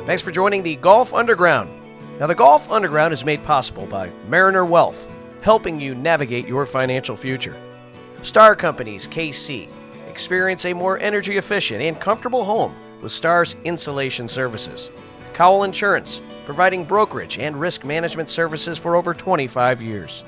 Thanks for joining the Golf Underground. Now, the Golf Underground is made possible by Mariner Wealth, helping you navigate your financial future. Star Companies KC. Experience a more energy efficient and comfortable home with Star's insulation services. Cowell Insurance, providing brokerage and risk management services for over 25 years.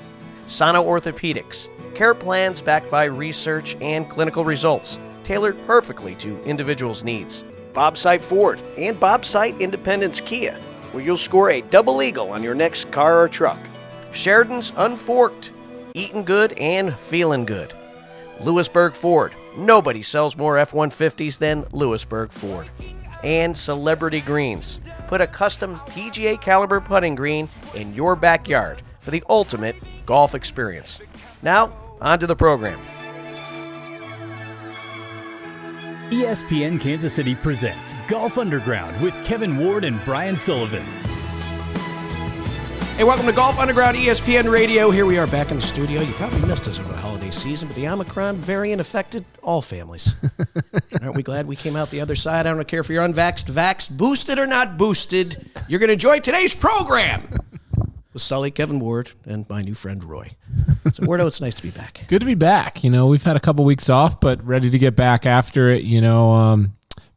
Sana Orthopedics, care plans backed by research and clinical results, tailored perfectly to individuals' needs. Bobsite Ford and Bobsite Independence Kia, where you'll score a double eagle on your next car or truck. Sheridan's Unforked, eating good and feeling good. Lewisburg Ford, nobody sells more F-150s than Lewisburg Ford. And Celebrity Greens, put a custom PGA caliber putting green in your backyard for the ultimate golf experience. Now, on to the program. ESPN Kansas City presents Golf Underground with Kevin Ward and Brian Sullivan. Hey, welcome to Golf Underground ESPN Radio. Here we are back in the studio. You probably missed us over the holiday season, but the Omicron variant affected all families. Aren't we glad we came out the other side? I don't care if you're unvaxxed, vaxxed, boosted or not boosted. You're going to enjoy today's program with Sully, Kevin Ward, and my new friend Roy. So, Wardo, it's nice to be back. Good to be back. You know, we've had a couple weeks off, but ready to get back after it. You know,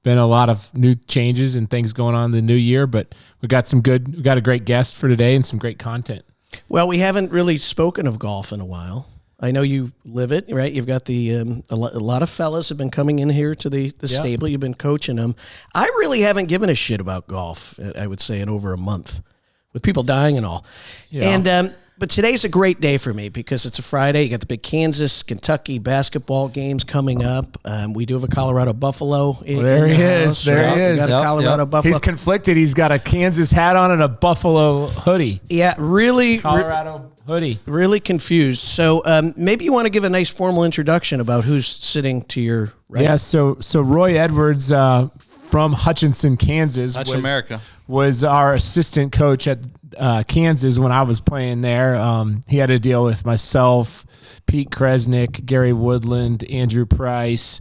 been a lot of new changes and things going on in the new year, but we got a great guest for today and some great content. Well, we haven't really spoken of golf in a while. I know you live it, right? You've got a lot of fellas have been coming in here to the stable. You've been coaching them. I really haven't given a shit about golf, I would say, in over a month, with people dying and all. Yeah. And but today's a great day for me because it's a Friday. You got the big Kansas-Kentucky basketball games coming up. We do have a Colorado Buffalo. There he is. There he is. Got a Colorado Buffalo. He's conflicted. He's got a Kansas hat on and a Buffalo hoodie. Yeah, really. Colorado hoodie. Really confused. So maybe you want to give a nice formal introduction about who's sitting to your right. Yeah, so Roy Edwards from Hutchinson, Kansas. Was our assistant coach at Kansas when I was playing there. He had to deal with myself, Pete Kresnick, Gary Woodland, Andrew Price,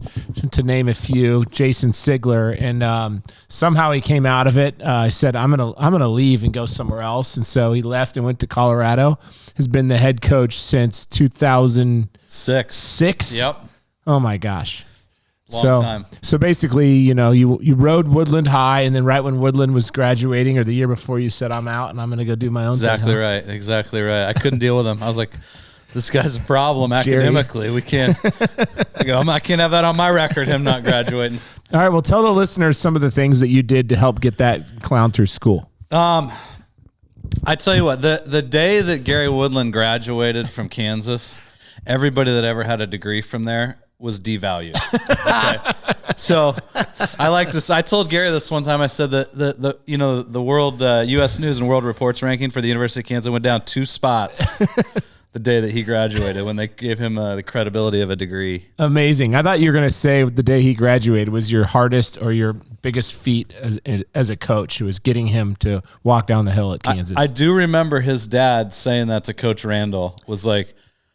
to name a few, Jason Sigler, and somehow he came out of it. I said, I'm gonna leave and go somewhere else, and so he left and went to Colorado. Has been the head coach since 2006. Yep. Oh my gosh. Long time. So basically, you know, you rode Woodland High, and then right when Woodland was graduating, or the year before, you said, I'm out, and I'm going to go do my own thing. Exactly right. I couldn't deal with him. I was like, this guy's a problem academically. We can't. I can't have that on my record, him not graduating. All right, well, tell the listeners some of the things that you did to help get that clown through school. I tell you what, the day that Gary Woodland graduated from Kansas, everybody that ever had a degree from there was devalued. Okay. So I like this. I told Gary this one time. I said that the world U.S. News and World Report's ranking for the University of Kansas went down 2 spots the day that he graduated when they gave him the credibility of a degree. Amazing. I thought you were going to say the day he graduated was your hardest or your biggest feat as a coach. It was getting him to walk down the hill at Kansas. I do remember his dad saying that to Coach Randall, was like,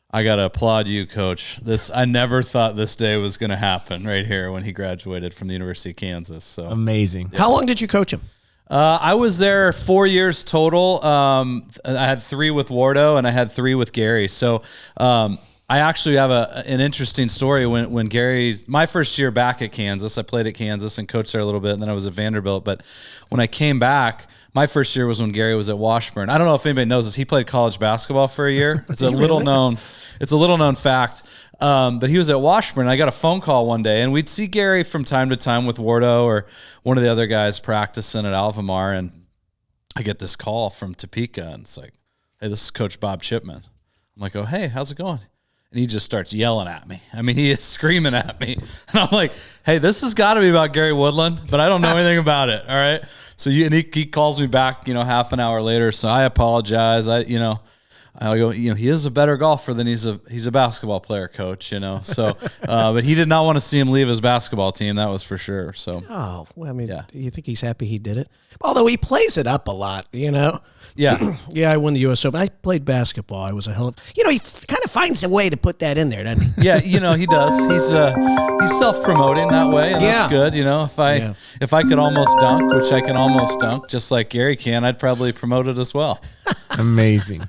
I got to applaud you, Coach. I never thought this day was going to happen right here when he graduated from the University of Kansas. So amazing. How long did you coach him? I was there 4 years total. I had 3 with Wardo and I had 3 with Gary. So I actually have an interesting story. When Gary, my first year back at Kansas, I played at Kansas and coached there a little bit, and then I was at Vanderbilt. But when I came back, my first year was when Gary was at Washburn. I don't know if anybody knows this. He played college basketball for a year. It's a little known fact. But he was at Washburn. I got a phone call one day, and we'd see Gary from time to time with Wardo or one of the other guys practicing at Alvamar, and I get this call from Topeka, and it's like, hey, this is Coach Bob Chipman. I'm like, oh, hey, how's it going? And he just starts yelling at me. I mean, he is screaming at me. And I'm like, hey, this has got to be about Gary Woodland, but I don't know anything about it, all right? So he calls me back, half an hour later, so I apologize. I go, he is a better golfer than he's a basketball player, coach, So, but he did not want to see him leave his basketball team. That was for sure. So, well, I mean, do you think he's happy he did it? Although he plays it up a lot, Yeah. Yeah, I won the U.S. Open. I played basketball. I was a hell of... he kind of finds a way to put that in there, doesn't he? Yeah, he does. He's self-promoting that way, and that's good. If I could almost dunk, which I can almost dunk, just like Gary can, I'd probably promote it as well. Amazing.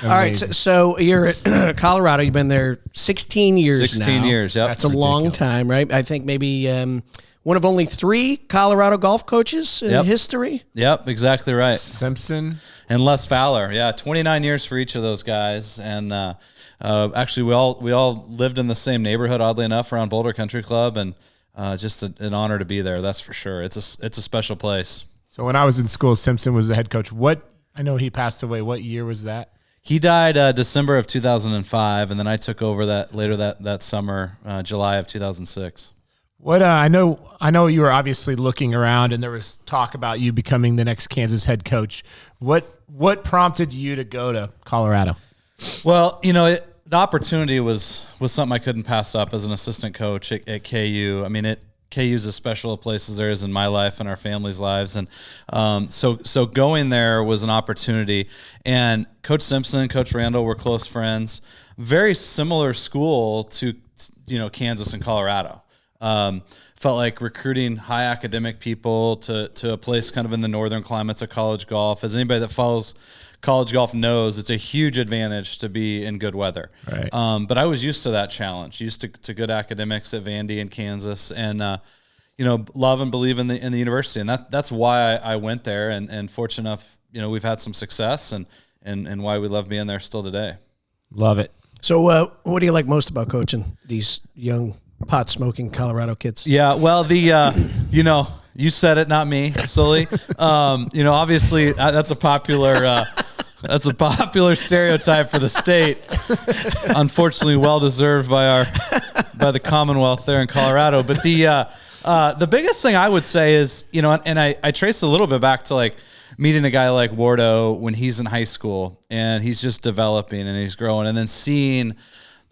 All right, so you're at Colorado. You've been there 16 years 16 now. years, yep. That's a long time, right? I think maybe one of only 3 Colorado golf coaches in history. Yep, exactly right. Simpson. And Les Fowler, 29 years for each of those guys, and actually we all lived in the same neighborhood, oddly enough, around Boulder Country Club, and just an honor to be there. That's for sure. It's a special place. So when I was in school, Simpson was the head coach. I know he passed away. What year was that? He died December of 2005, and then I took over that summer, July of 2006. What I know you were obviously looking around, and there was talk about you becoming the next Kansas head coach. What prompted you to go to Colorado? Well, the opportunity was something I couldn't pass up as an assistant coach at KU. I mean, KU's as special a place as there is in my life and our family's lives, and so going there was an opportunity. And Coach Simpson, Coach Randall were close friends. Very similar school to Kansas and Colorado. Felt like recruiting high academic people to a place kind of in the northern climates of college golf. As anybody that follows college golf knows, it's a huge advantage to be in good weather. Right. But I was used to that challenge, used to good academics at Vandy in Kansas, and love and believe in the university, and that's why I went there. And fortunate enough, we've had some success, and why we love being there still today. Love it. So, what do you like most about coaching these young pot-smoking Colorado kids? Yeah, well, you said it, not me, Sully. Obviously that's a popular stereotype for the state. It's unfortunately well-deserved by the Commonwealth there in Colorado. But the biggest thing I would say is, and I trace a little bit back to like meeting a guy like Wardo when he's in high school and he's just developing and he's growing, and then seeing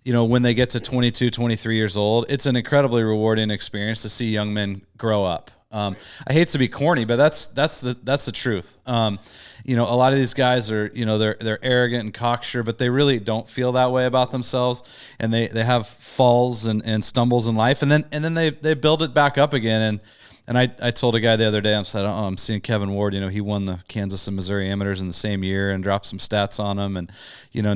when they get to 22, 23 years old, it's an incredibly rewarding experience to see young men grow up. I hate to be corny, but that's the truth. A lot of these guys are, they're arrogant and cocksure, but they really don't feel that way about themselves, and they have falls and stumbles in life, and then they build it back up again. And I told a guy the other day, I'm seeing Kevin Ward, he won the Kansas and Missouri amateurs in the same year, and dropped some stats on him, and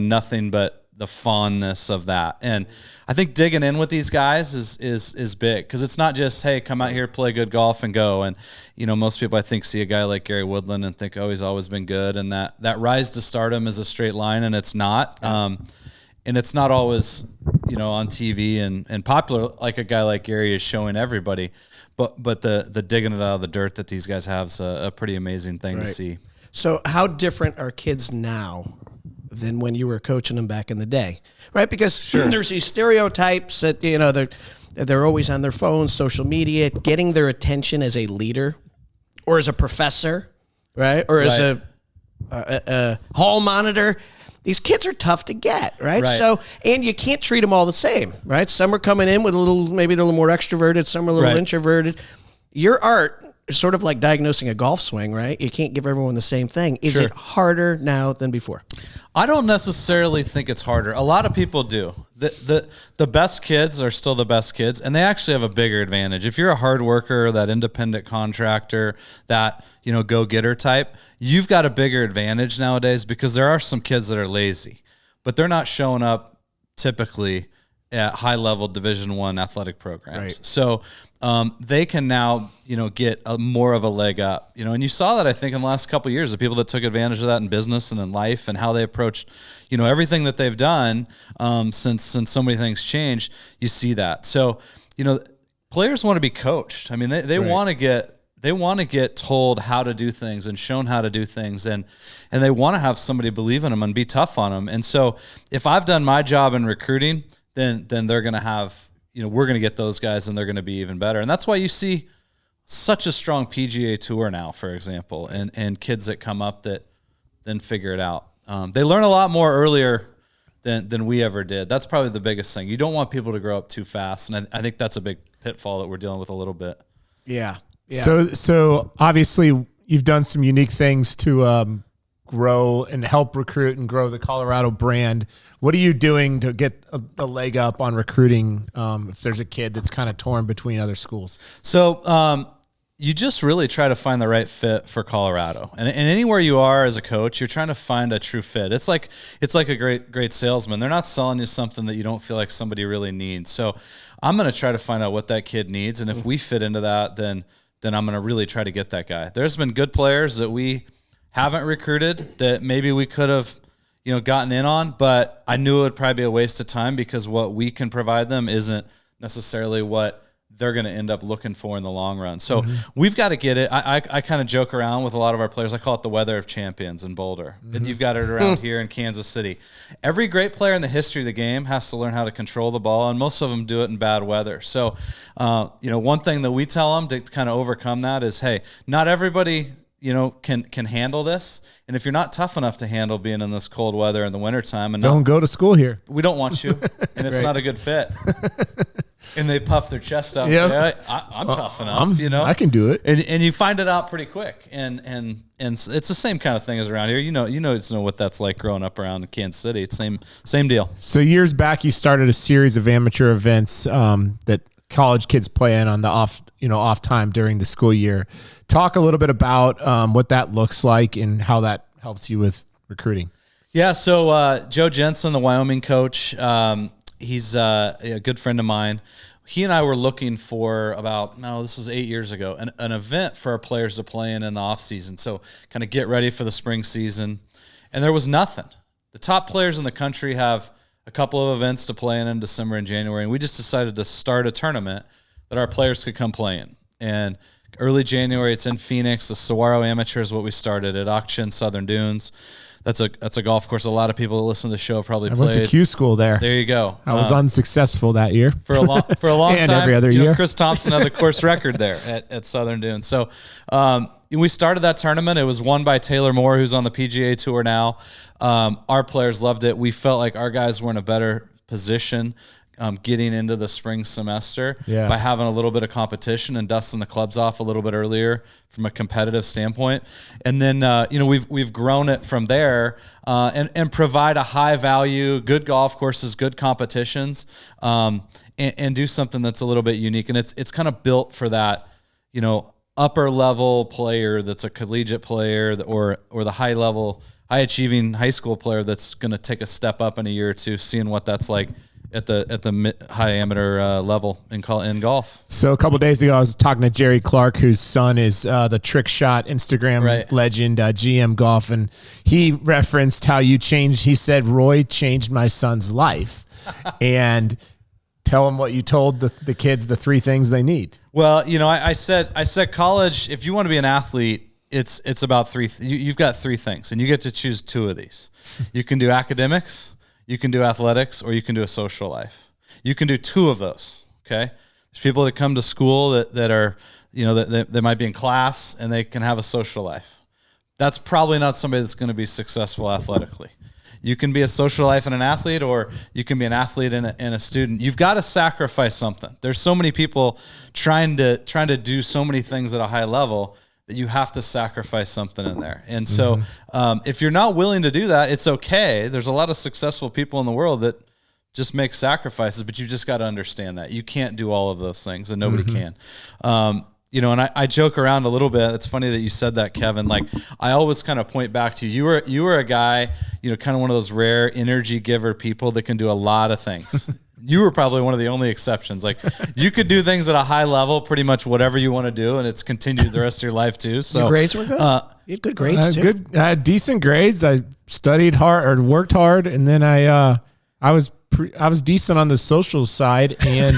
nothing but the fondness of that. And I think digging in with these guys is big, because it's not just, hey, come out here, play good golf and go. And most people, I think, see a guy like Gary Woodland and think, oh, he's always been good, and that rise to stardom is a straight line, and it's not. And it's not always on TV and popular like a guy like Gary is showing everybody, but the digging it out of the dirt that these guys have is a pretty amazing thing to see. So how different are kids now than when you were coaching them back in the day, right? Because there's these stereotypes that, they're always on their phones, social media, getting their attention as a leader or as a professor, right? Or as a hall monitor. These kids are tough to get, right? So, and you can't treat them all the same, right? Some are coming in with maybe they're a little more extroverted, some are a little introverted. Your art is sort of like diagnosing a golf swing, right? You can't give everyone the same thing. Is it harder now than before? I don't necessarily think it's harder. A lot of people do. The best kids are still the best kids, and they actually have a bigger advantage. If you're a hard worker, that independent contractor, that go-getter type, you've got a bigger advantage nowadays, because there are some kids that are lazy, but they're not showing up typically at high-level Division I athletic programs. Right. So they can now, get more of a leg up. And you saw that, I think, in the last couple of years, the people that took advantage of that in business and in life, and how they approached, everything that they've done since so many things changed. You see that. So, players want to be coached. I mean, they want to get told how to do things and shown how to do things, and they want to have somebody believe in them and be tough on them. And so, if I've done my job in recruiting, then they're going to have, we're going to get those guys, and they're going to be even better. And that's why you see such a strong PGA Tour now, for example, and kids that come up that then figure it out. They learn a lot more earlier than we ever did. That's probably the biggest thing. You don't want people to grow up too fast, and I think that's a big pitfall that we're dealing with a little bit. Yeah. So obviously you've done some unique things to grow and help recruit and grow the Colorado brand. What are you doing to get a leg up on recruiting if there's a kid that's kind of torn between other schools? So you just really try to find the right fit for Colorado. And anywhere you are as a coach, you're trying to find a true fit. It's like a great salesman. They're not selling you something that you don't feel like somebody really needs. So I'm going to try to find out what that kid needs. And if we fit into that, then I'm going to really try to get that guy. There's been good players that we haven't recruited that maybe we could have, gotten in on, but I knew it would probably be a waste of time because what we can provide them isn't necessarily what they're going to end up looking for in the long run. So we've got to get it. I kind of joke around with a lot of our players. I call it the weather of champions in Boulder. And you've got it around here in Kansas City. Every great player in the history of the game has to learn how to control the ball, and most of them do it in bad weather. So, one thing that we tell them to kind of overcome that is, hey, not everybody can handle this. And if you're not tough enough to handle being in this cold weather in the wintertime, and don't go to school here. We don't want you, and it's not a good fit. And they puff their chest out. Yep. And say, I'm tough enough, I can do it. And you find it out pretty quick. And it's the same kind of thing as around here. You know what that's like growing up around Kansas City. It's same deal. So years back, you started a series of amateur events that college kids play in on the off time during the school year. Talk a little bit about what that looks like and how that helps you with recruiting. Yeah. So Joe Jensen, the Wyoming coach, he's a good friend of mine. He and I were looking for this was 8 years ago, an event for our players to play in the off season. So kind of get ready for the spring season. And there was nothing. The top players in the country have a couple of events to play in December and January. And we just decided to start a tournament that our players could come play in. And early January, it's in Phoenix. The Saguaro Amateur is what we started at Auction, Southern Dunes. That's a golf course. A lot of people that listen to the show probably played. I went to Q school there. There you go. I was unsuccessful that year. For a long and time. Every other year. Chris Thompson had the course record there at Southern Dunes. So we started that tournament. It was won by Taylor Moore, who's on the PGA Tour now. Our players loved it. We felt like our guys were in a better position getting into the spring semester by having a little bit of competition and dusting the clubs off a little bit earlier from a competitive standpoint. And then, we've grown it from there and provide a high value, good golf courses, good competitions, and do something that's a little bit unique. And it's kind of built for that, upper level player that's a collegiate player or the high achieving high school player that's going to take a step up in a year or two, seeing what that's like at the high amateur level in golf. So a couple of days ago, I was talking to Jerry Clark, whose son is the Trick Shot Instagram legend, GM Golf, and he referenced how you changed. He said, "Roy changed my son's life," and tell him what you told the kids, the three things they need. Well, I said college. If you want to be an athlete, it's about three. You've got three things, and you get to choose two of these. You can do academics, you can do athletics, or you can do a social life. You can do two of those, okay? There's people that come to school that are, that might be in class and they can have a social life. That's probably not somebody that's going to be successful athletically. You can be a social life and an athlete, or you can be an athlete and a student. You've got to sacrifice something. There's so many people trying to do so many things at a high level that you have to sacrifice something in there. And so if you're not willing to do that, it's okay. There's a lot of successful people in the world that just make sacrifices, but you just got to understand that. You can't do all of those things, and nobody can. And I joke around a little bit. It's funny that you said that, Kevin. Like, I always kind of point back to you. You were a guy, kind of one of those rare energy giver people that can do a lot of things. You were probably one of the only exceptions. Like, you could do things at a high level, pretty much whatever you want to do, and it's continued the rest of your life too. So your grades were good. You had good grades too. I had decent grades. I studied hard or worked hard, and then I was decent on the social side, and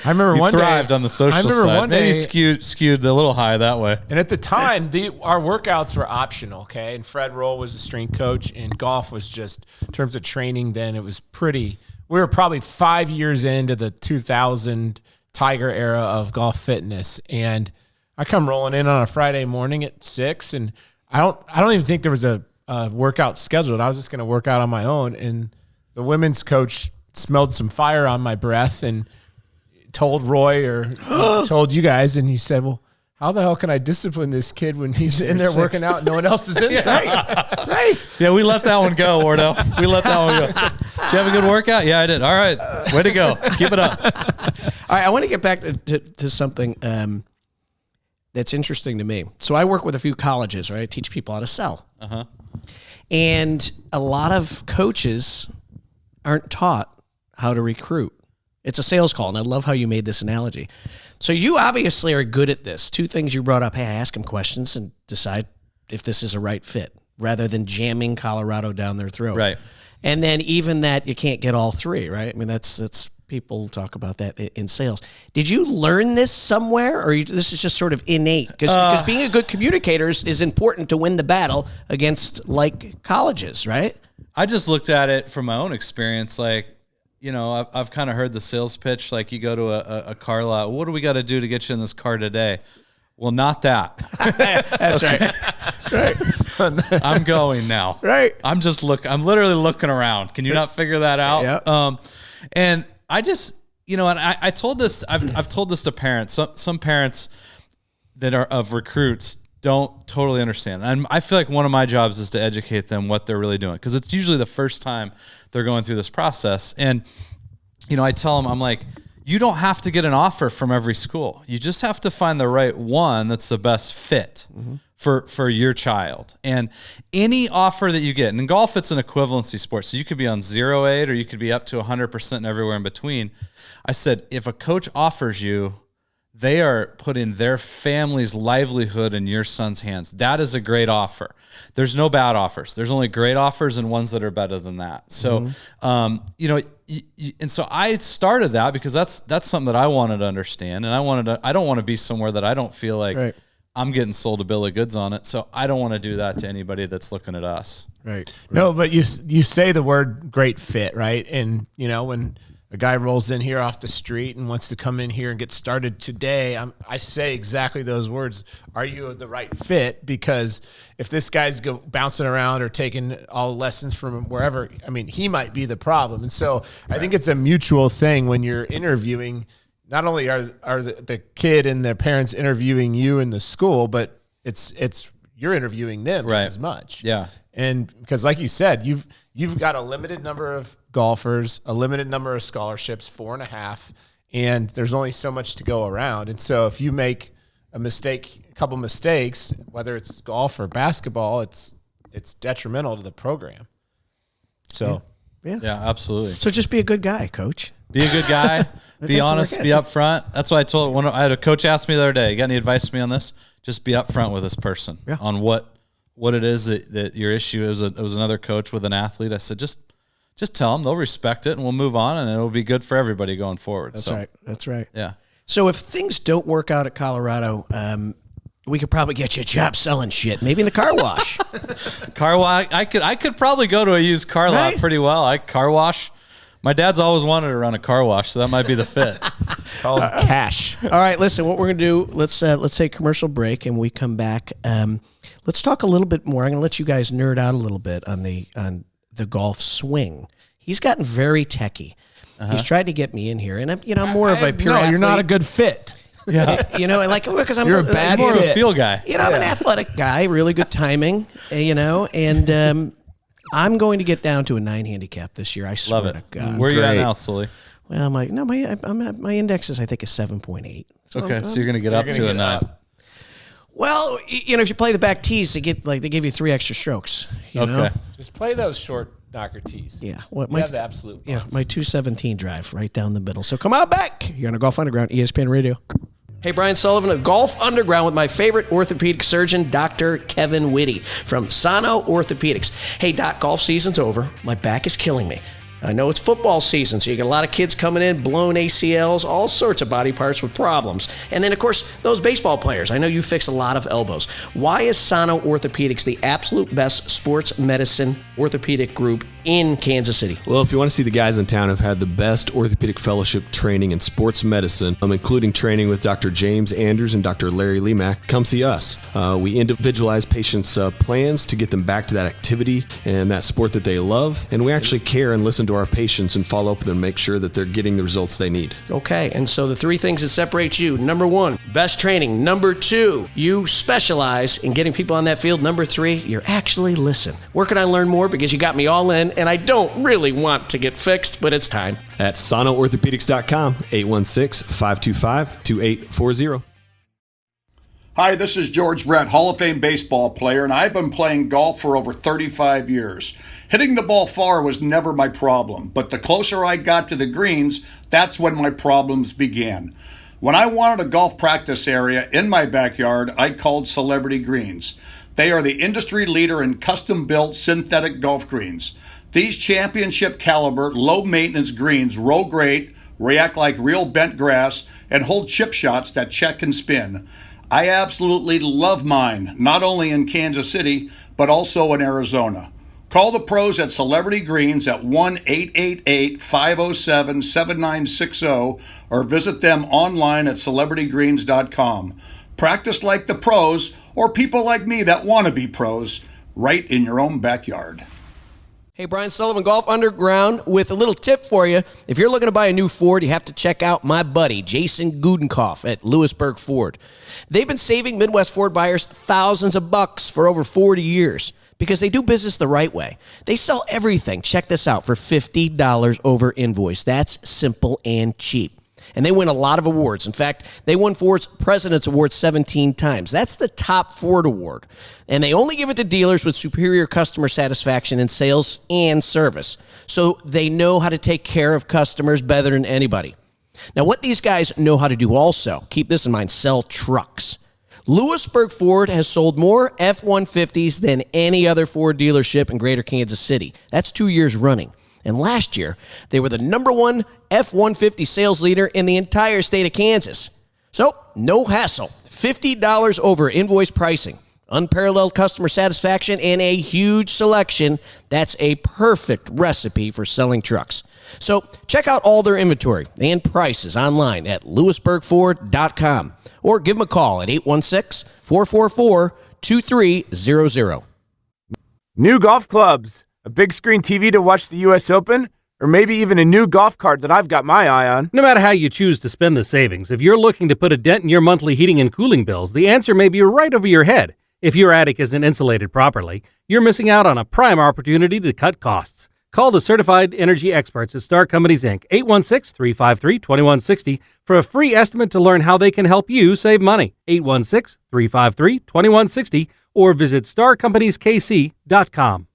I remember one day thrived on the social side. One day, maybe skewed a little high that way. And at the time, our workouts were optional, okay? And Fred Roll was the strength coach, and golf was just, in terms of training then, it was pretty. We were probably 5 years into the 2000 Tiger era of golf fitness, and I come rolling in on a Friday morning at 6, and I don't even think there was a workout scheduled. I was just going to work out on my own. And the women's coach smelled some fire on my breath and told Roy or told you guys. And he said, well, how the hell can I discipline this kid when he's in there working out and no one else is in there? Right. Yeah, we let that one go, Wardo. We let that one go. Did you have a good workout? Yeah, I did. All right. Way to go. Keep it up. All right, I want to get back to something that's interesting to me. So I work with a few colleges, right? I teach people how to sell. Uh-huh. And a lot of coaches aren't taught how to recruit. It's a sales call, and I love how you made this analogy. So you obviously are good at this. Two things you brought up. Hey, I ask them questions and decide if this is a right fit rather than jamming Colorado down their throat. Right. And then even that you can't get all three, right? I mean, that's people talk about that in sales. Did you learn this somewhere, or this is just sort of innate? Because being a good communicator is important to win the battle against like colleges, right? I just looked at it from my own experience. Like, you know, I've kind of heard the sales pitch. Like, you go to a car lot. What do we got to do to get you in this car today? Well, not that. That's right. Right. I'm going now. Right. I'm literally looking around. Can you not figure that out? Yeah. And I just, you know, and I told this, I've told this to parents. Some parents that are of recruits don't totally understand. And I feel like one of my jobs is to educate them what they're really doing, because it's usually the first time they're going through this process. And, you know, I tell them, I'm like, you don't have to get an offer from every school. You just have to find the right one that's the best fit for your child. And any offer that you get, and in golf, it's an equivalency sport. So you could be on 0.8 or you could be up to 100% and everywhere in between. I said, if a coach offers you, they are putting their family's livelihood in your son's hands. That is a great offer. There's no bad offers. There's only great offers and ones that are better than that. So, you know, and so I started that because that's something that I wanted to understand. And I don't want to be somewhere that I don't feel like I'm getting sold a bill of goods on it. So I don't want to do that to anybody that's looking at us. Right. No, but you say the word great fit, right? And, you know, when a guy rolls in here off the street and wants to come in here and get started today, I say exactly those words. Are you the right fit? Because if this guy's bouncing around or taking all lessons from wherever, I mean, he might be the problem. And so I think it's a mutual thing when you're interviewing. Not only are the kid and their parents interviewing you in the school, but it's you're interviewing them just as much. Yeah. And because, like you said, you've got a limited number of golfers, a limited number of scholarships, 4.5, and there's only so much to go around. And so if you make a couple mistakes, whether it's golf or basketball, it's detrimental to the program. So yeah, absolutely. So just be a good guy, coach. Be a good guy. Be honest. Be upfront. That's why I had a coach ask me the other day, you got any advice for me on this? Just be upfront with this person on what it is that your issue is. It was another coach with an athlete. I said, just tell them, they'll respect it, and we'll move on, and it'll be good for everybody going forward. That's right. Yeah. So if things don't work out at Colorado, we could probably get you a job selling shit, maybe in the car wash. Car wash. I could probably go to a used car lot pretty well. Car wash. My dad's always wanted to run a car wash, so that might be the fit. It's called cash. All right, listen, what we're going to do, let's take a commercial break, and we come back. Let's talk a little bit more. I'm going to let you guys nerd out a little bit on the golf swing. He's gotten very techie. He's tried to get me in here, and I'm more of a pure athlete. You're not a good fit. Yeah, you know, like because I'm you're a bad more of a fit. feel guy. You know, I'm an athletic guy, really good timing. You know, and I'm going to get down to a 9 handicap this year. I swear to God. Where are you at now, Sully? Well, my index is, I think, is 7.8. So you're going to get up to a 9. Well, you know, if you play the back tees, they give you 3 extra strokes. You know? Just play those short knocker tees. Yeah. You have the absolute yeah, box. my 217 drive right down the middle. So come on back. You're on a Golf Underground, ESPN Radio. Hey, Brian Sullivan of Golf Underground with my favorite orthopedic surgeon, Dr. Kevin Whitty from Sano Orthopedics. Hey, Doc, golf season's over. My back is killing me. I know it's football season, so you get a lot of kids coming in, blown ACLs, all sorts of body parts with problems. And then, of course, those baseball players. I know you fix a lot of elbows. Why is Sano Orthopedics the absolute best sports medicine orthopedic group in Kansas City? Well, if you want to see the guys in town who've had the best orthopedic fellowship training in sports medicine, including training with Dr. James Andrews and Dr. Larry Lemack, come see us. We individualize patients' plans to get them back to that activity and that sport that they love, and we actually care and listen to our patients and follow up with them, make sure that they're getting the results they need. Okay, and so the three things that separate you: number one, best training; number two, you specialize in getting people on that field; number three, you're actually listen. Where can I learn more? Because you got me all in, and I don't really want to get fixed, but it's time. At SanoOrthopedics.com, 816-525-2840. Hi, this is George Brett, Hall of Fame baseball player, and I've been playing golf for over 35 years. Hitting the ball far was never my problem, but the closer I got to the greens, that's when my problems began. When I wanted a golf practice area in my backyard, I called Celebrity Greens. They are the industry leader in custom-built synthetic golf greens. These championship caliber, low-maintenance greens roll great, react like real bent grass, and hold chip shots that check and spin. I absolutely love mine, not only in Kansas City, but also in Arizona. Call the pros at Celebrity Greens at 1-888-507-7960 or visit them online at celebritygreens.com. Practice like the pros, or people like me that want to be pros, right in your own backyard. Hey, Brian Sullivan, Golf Underground, with a little tip for you. If you're looking to buy a new Ford, you have to check out my buddy, Jason Gudenkoff at Lewisburg Ford. They've been saving Midwest Ford buyers thousands of bucks for over 40 years because they do business the right way. They sell everything, check this out, for $50 over invoice. That's simple and cheap. And they win a lot of awards. In fact, they won Ford's President's Award 17 times. That's the top Ford award. And they only give it to dealers with superior customer satisfaction in sales and service. So they know how to take care of customers better than anybody. Now, what these guys know how to do also, keep this in mind, sell trucks. Lewisburg Ford has sold more F-150s than any other Ford dealership in greater Kansas City. That's 2 years running. And last year, they were the number one F-150 sales leader in the entire state of Kansas. So, no hassle. $50 over invoice pricing, unparalleled customer satisfaction, and a huge selection. That's a perfect recipe for selling trucks. So, check out all their inventory and prices online at lewisburgford.com or give them a call at 816-444-2300. New golf clubs, a big screen TV to watch the U.S. Open, or maybe even a new golf cart that I've got my eye on. No matter how you choose to spend the savings, if you're looking to put a dent in your monthly heating and cooling bills, the answer may be right over your head. If your attic isn't insulated properly, you're missing out on a prime opportunity to cut costs. Call the certified energy experts at Star Companies, Inc., 816-353-2160 for a free estimate to learn how they can help you save money. 816-353-2160 or visit starcompanieskc.com.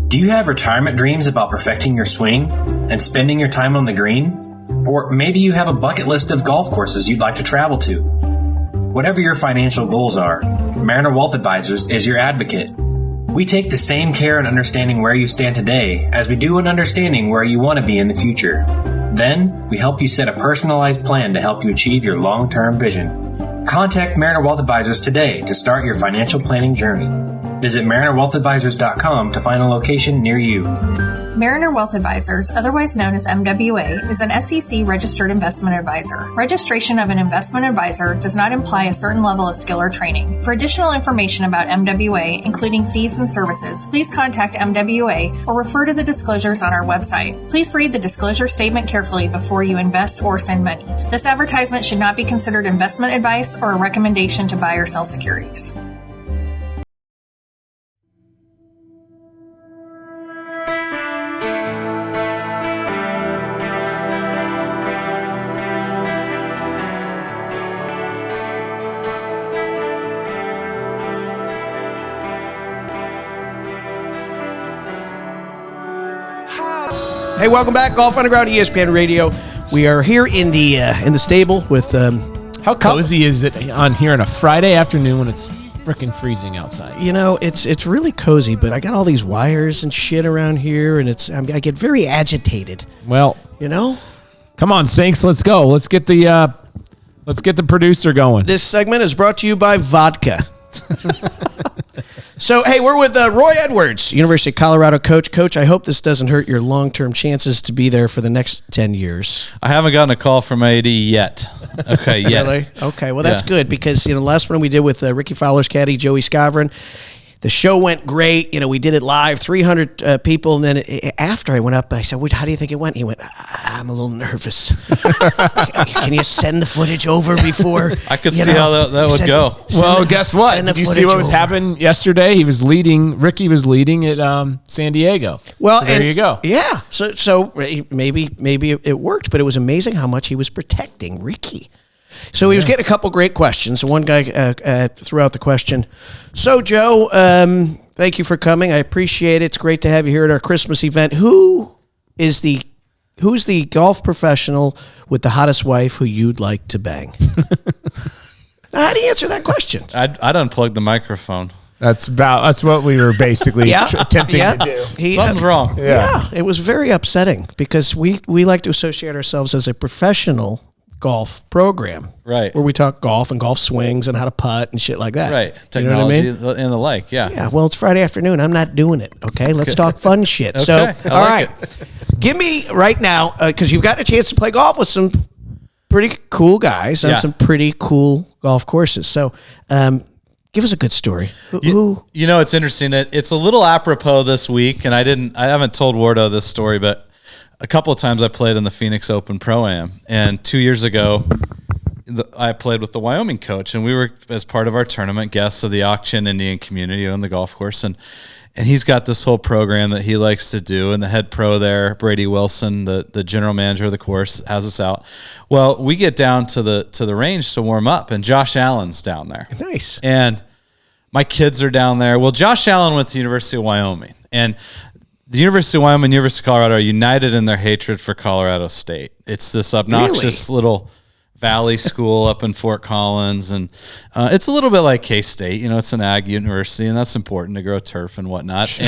Do you have retirement dreams about perfecting your swing and spending your time on the green? Or maybe you have a bucket list of golf courses you'd like to travel to. Whatever your financial goals are, Mariner Wealth Advisors is your advocate. We take the same care in understanding where you stand today as we do in understanding where you want to be in the future. Then, we help you set a personalized plan to help you achieve your long-term vision. Contact Mariner Wealth Advisors today to start your financial planning journey. Visit MarinerWealthAdvisors.com to find a location near you. Mariner Wealth Advisors, otherwise known as MWA, is an SEC-registered investment advisor. Registration of an investment advisor does not imply a certain level of skill or training. For additional information about MWA, including fees and services, please contact MWA or refer to the disclosures on our website. Please read the disclosure statement carefully before you invest or send money. This advertisement should not be considered investment advice or a recommendation to buy or sell securities. Hey, welcome back, Golf Underground, ESPN Radio. We are here in the stable with how cozy is it on here on a Friday afternoon when it's freaking freezing outside. You know, it's really cozy, but I got all these wires and shit around here, and I get very agitated. Well, you know, come on, Sinks, let's go. Let's get the producer going. This segment is brought to you by vodka. So, hey, we're with Roy Edwards, University of Colorado coach. Coach, I hope this doesn't hurt your long-term chances to be there for the next 10 years. I haven't gotten a call from AD yet. Okay, yet. Really? Okay, well, that's good because, the last one we did with Ricky Fowler's caddy, Joey Scavron, the show went great. We did it live, 300 people. And then after I went up, I said, how do you think it went? He went, I'm a little nervous. Can you send the footage over before? I could see how that would go. Well, guess what? Did you see what was happening yesterday? Ricky was leading at San Diego. Well, so there you go. Yeah. So maybe it worked, but it was amazing how much he was protecting Ricky. So he was getting a couple great questions. One guy threw out the question. So, Joe, thank you for coming. I appreciate it. It's great to have you here at our Christmas event. Who's the golf professional with the hottest wife who you'd like to bang? How do you answer that question? I'd unplug the microphone. That's what we were basically attempting to do. Something's wrong. Yeah, it was very upsetting because we like to associate ourselves as a professional golf program, right? Where we talk golf and golf swings and how to putt and shit like that, right? Technology, you know what I mean? And the like, yeah. Yeah. Well, it's Friday afternoon. I'm not doing it. Okay, let's talk fun shit. Okay, So, all right, give me right now because you've got a chance to play golf with some pretty cool guys on some pretty cool golf courses. So, give us a good story. You know, it's interesting. It's a little apropos this week, and I haven't told Wardo this story, but a couple of times I played in the Phoenix Open Pro-Am, and 2 years ago, I played with the Wyoming coach, and we were, as part of our tournament, guests of the Auction Indian community on the golf course, and he's got this whole program that he likes to do, and the head pro there, Brady Wilson, the general manager of the course, has us out. Well, we get down to the range to warm up, and Josh Allen's down there. Nice. And my kids are down there. Well, Josh Allen went to the University of Wyoming, and the University of Wyoming and University of Colorado are united in their hatred for Colorado State. It's this obnoxious little valley school up in Fort Collins, and it's a little bit like K-State. It's an ag university, and that's important to grow turf and whatnot. Sure.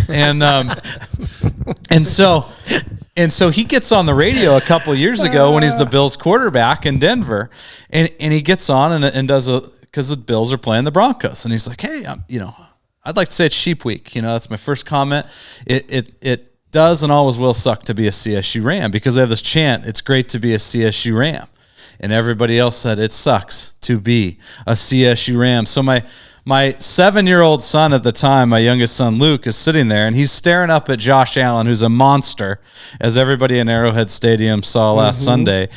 And so he gets on the radio a couple of years ago when he's the Bills quarterback in Denver, and he gets on and does because the Bills are playing the Broncos, and he's like, hey, I'd like to say it's Sheep Week. That's my first comment. It does and always will suck to be a CSU Ram because they have this chant, it's great to be a CSU Ram. And everybody else said it sucks to be a CSU Ram. So my 7-year-old son at the time, my youngest son Luke, is sitting there and he's staring up at Josh Allen, who's a monster, as everybody in Arrowhead Stadium saw last Sunday.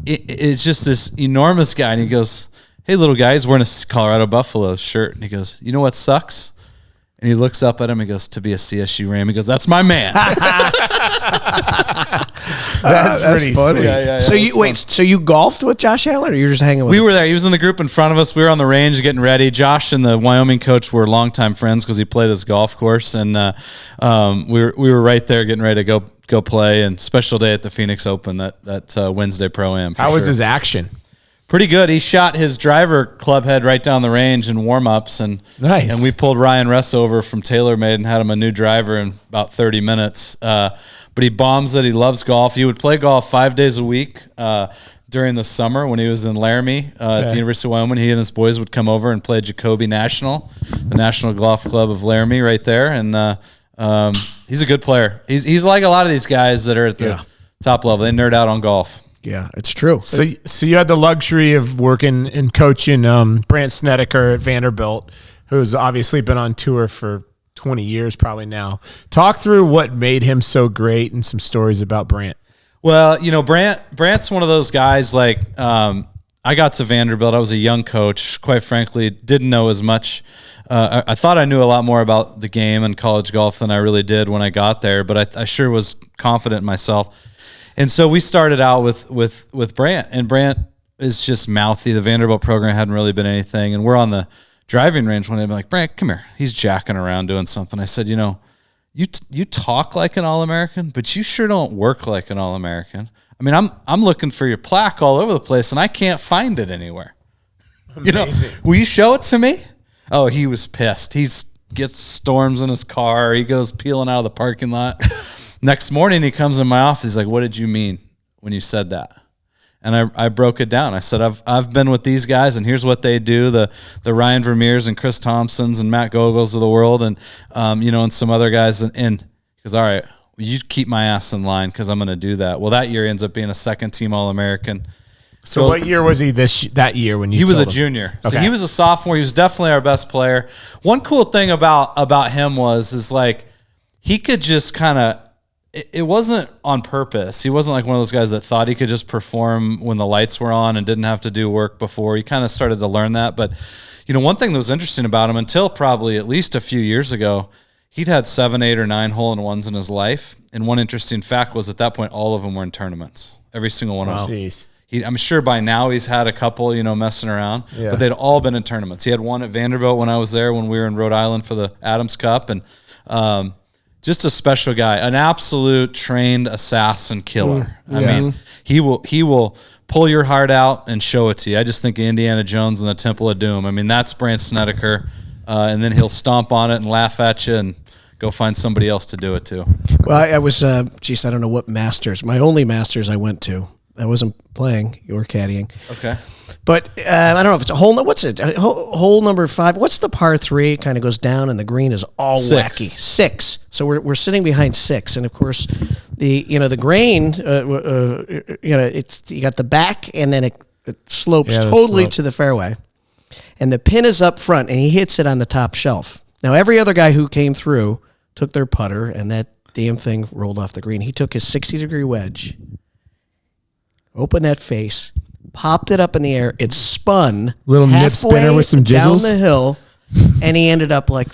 It's just this enormous guy, and he goes, hey, little guy, he's wearing a Colorado Buffaloes shirt. And he goes, you know what sucks? And he looks up at him and goes, to be a CSU Ram. He goes, that's my man. That's pretty funny. Yeah, so you golfed with Josh Allen, or you're just hanging with him? We were there. He was in the group in front of us. We were on the range getting ready. Josh and the Wyoming coach were longtime friends because he played his golf course. And we were right there getting ready to go play. And special day at the Phoenix Open, that Wednesday Pro-Am. How was his action? Pretty good. He shot his driver club head right down the range in warm-ups. Nice. And we pulled Ryan Ress over from TaylorMade and had him a new driver in about 30 minutes. But he bombs it. He loves golf. He would play golf 5 days a week during the summer when he was in Laramie at the University of Wyoming. He and his boys would come over and play Jacoby National, the National Golf Club of Laramie right there. And he's a good player. He's like a lot of these guys that are at the top level. They nerd out on golf. Yeah, it's true. So you had the luxury of working and coaching Brant Snedeker at Vanderbilt, who's obviously been on tour for 20 years probably now. Talk through what made him so great and some stories about Brant. Well, Brant's one of those guys like I got to Vanderbilt. I was a young coach. Quite frankly, didn't know as much. I thought I knew a lot more about the game and college golf than I really did when I got there, but I sure was confident in myself. And so we started out with Brant, and Brant is just mouthy. The Vanderbilt program hadn't really been anything, and we're on the driving range one day. I'm like, Brant, come here. He's jacking around doing something. I said, you talk like an All-American, but you sure don't work like an All-American. I mean, I'm looking for your plaque all over the place, and I can't find it anywhere. Will you show it to me? Oh, he was pissed. He gets storms in his car. He goes peeling out of the parking lot. Next morning, he comes in my office. He's like, what did you mean when you said that? And I broke it down. I said, I've been with these guys, and here's what they do, the Ryan Vermeers and Chris Thompsons and Matt Gogels of the world, and and some other guys. And he goes, all right, you keep my ass in line because I'm going to do that. Well, that year he ends up being a second-team All-American. So what year was he that year when you He was a him? junior. Okay. So he was a sophomore. He was definitely our best player. One cool thing about him is like he could just kind of, it wasn't on purpose. He wasn't like one of those guys that thought he could just perform when the lights were on and didn't have to do work before. He kind of started to learn that. But, one thing that was interesting about him until probably at least a few years ago, he'd had 7, 8, or 9 hole-in-ones in his life. And one interesting fact was at that point, all of them were in tournaments. Every single one of them. Jeez. I'm sure by now he's had a couple, messing around, but they'd all been in tournaments. He had one at Vanderbilt when I was there when we were in Rhode Island for the Adams Cup, and just a special guy, an absolute trained assassin killer. I mean, he will pull your heart out and show it to you. I just think of Indiana Jones and the Temple of Doom. I mean, that's Brandt Snedeker, and then he'll stomp on it and laugh at you and go find somebody else to do it to. Well, I was, I don't know what Masters. My only Masters I went to. I wasn't playing. You were caddying. Okay. But I don't know if it's a hole. What's it? Hole number 5. What's the par 3? Kind of goes down, and the green is all 6. wacky. 6. So we're sitting behind 6, and of course, the grain. It's you got the back, and then it slopes totally to the fairway, and the pin is up front, and he hits it on the top shelf. Now every other guy who came through took their putter, and that damn thing rolled off the green. He took his 60-degree wedge. Opened that face, popped it up in the air. It spun little nip spinner with some jizzles down the hill, and he ended up a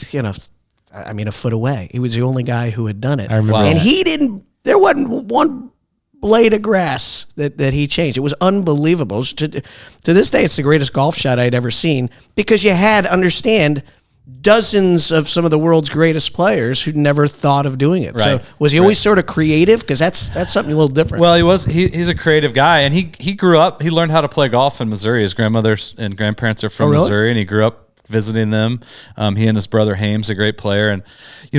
foot away. He was the only guy who had done it. I remember, and he didn't. There wasn't one blade of grass that he changed. It was unbelievable. To this day, it's the greatest golf shot I'd ever seen because you had understand dozens of some of the world's greatest players who never thought of doing it. Right. So was he always sort of creative? Because that's something a little different. Well, he's a creative guy, and he grew up. He learned how to play golf in Missouri. His grandmother and grandparents are from Missouri, and he grew up visiting them. He and his brother Hames, a great player, and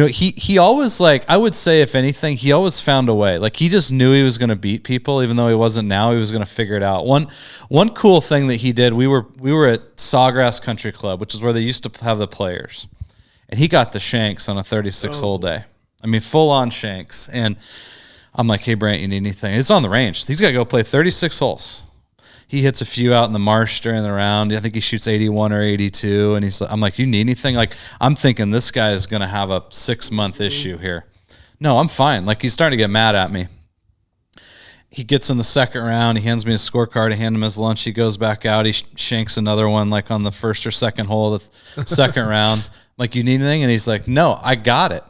he always, I would say, if anything, he always found a way. Like he just knew he was going to beat people, even though he wasn't now. He was going to figure it out. One cool thing that he did. We were at Sawgrass Country Club, which is where they used to have the players, and he got the shanks on a 36-hole day. I mean, full on shanks. And I'm like, hey Brant, you need anything? It's on the range. He's got to go play 36 holes. He hits a few out in the marsh during the round. I think he shoots 81 or 82. And I'm like, you need anything? Like, I'm thinking this guy is going to have a 6-month issue here. No, I'm fine. Like, he's starting to get mad at me. He gets in the second round. He hands me his scorecard. I hand him his lunch. He goes back out. He shanks another one, like on the first or second hole of the second round. I'm like, you need anything? And he's like, no, I got it.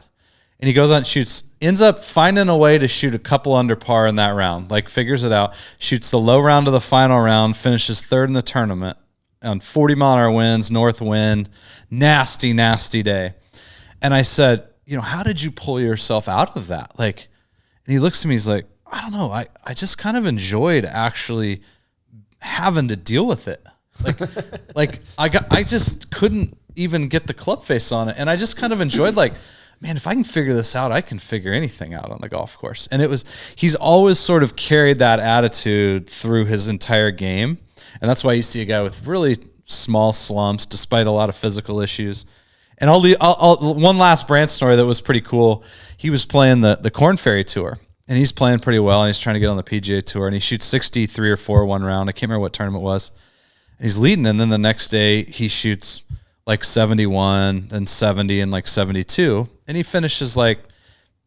And he goes out and shoots, ends up finding a way to shoot a couple under par in that round, like figures it out, shoots the low round of the final round, finishes 3rd in the tournament on 40-mile-an-hour winds, north wind, nasty, nasty day. And I said, how did you pull yourself out of that? And he looks at me, he's like, I don't know. I just kind of enjoyed actually having to deal with it. I just couldn't even get the club face on it. And I just kind of enjoyed man, if I can figure this out, I can figure anything out on the golf course. And he's always sort of carried that attitude through his entire game. And that's why you see a guy with really small slumps, despite a lot of physical issues. And one last Brandt story that was pretty cool. He was playing the Korn Ferry Tour, and he's playing pretty well, and he's trying to get on the PGA Tour, and he shoots 63 or 4 one round. I can't remember what tournament it was. And he's leading, and then the next day he shoots 71 and 70 and 72. And he finishes 8th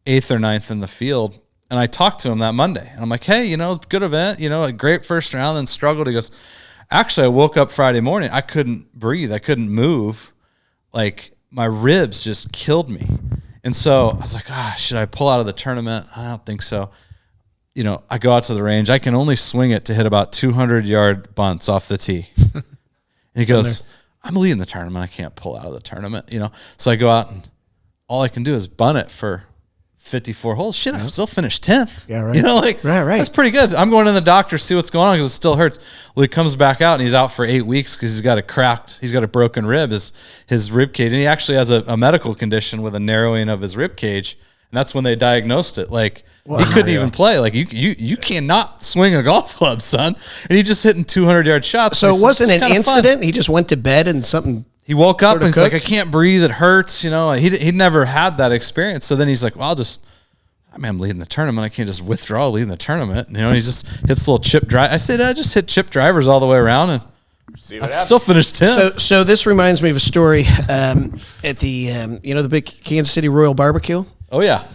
or 9th in the field. And I talked to him that Monday. And I'm like, hey, good event, a great first round, then struggled. He goes, actually, I woke up Friday morning. I couldn't breathe. I couldn't move. My ribs just killed me. And so I was like, should I pull out of the tournament? I don't think so. I go out to the range. I can only swing it to hit about 200-yard bunts off the tee. And he goes, I'm leading the tournament. I can't pull out of the tournament, So I go out and all I can do is bunt it for 54 holes. Shit, I still finished 10th. Yeah, right. You know, like, right. That's pretty good. I'm going to the doctor, see what's going on because it still hurts. Well, he comes back out and he's out for 8 weeks because he's got a broken rib, his rib cage. And he actually has a medical condition with a narrowing of his rib cage. And that's when they diagnosed it. Like, he couldn't even play. Like, you cannot swing a golf club, son. And he just hitting 200-yard shots. So it wasn't an incident? Fun. He just went to bed and something... He woke up and he's like, I can't breathe. It hurts. You know, he'd never had that experience. So then he's like, well, I'm leading the tournament. I can't just withdraw leading the tournament. You know, he just hits a little chip drive. I said, I just hit chip drivers all the way around and I still finished 10th. So this reminds me of a story at the, the big Kansas City Royal Barbecue. Oh, yeah.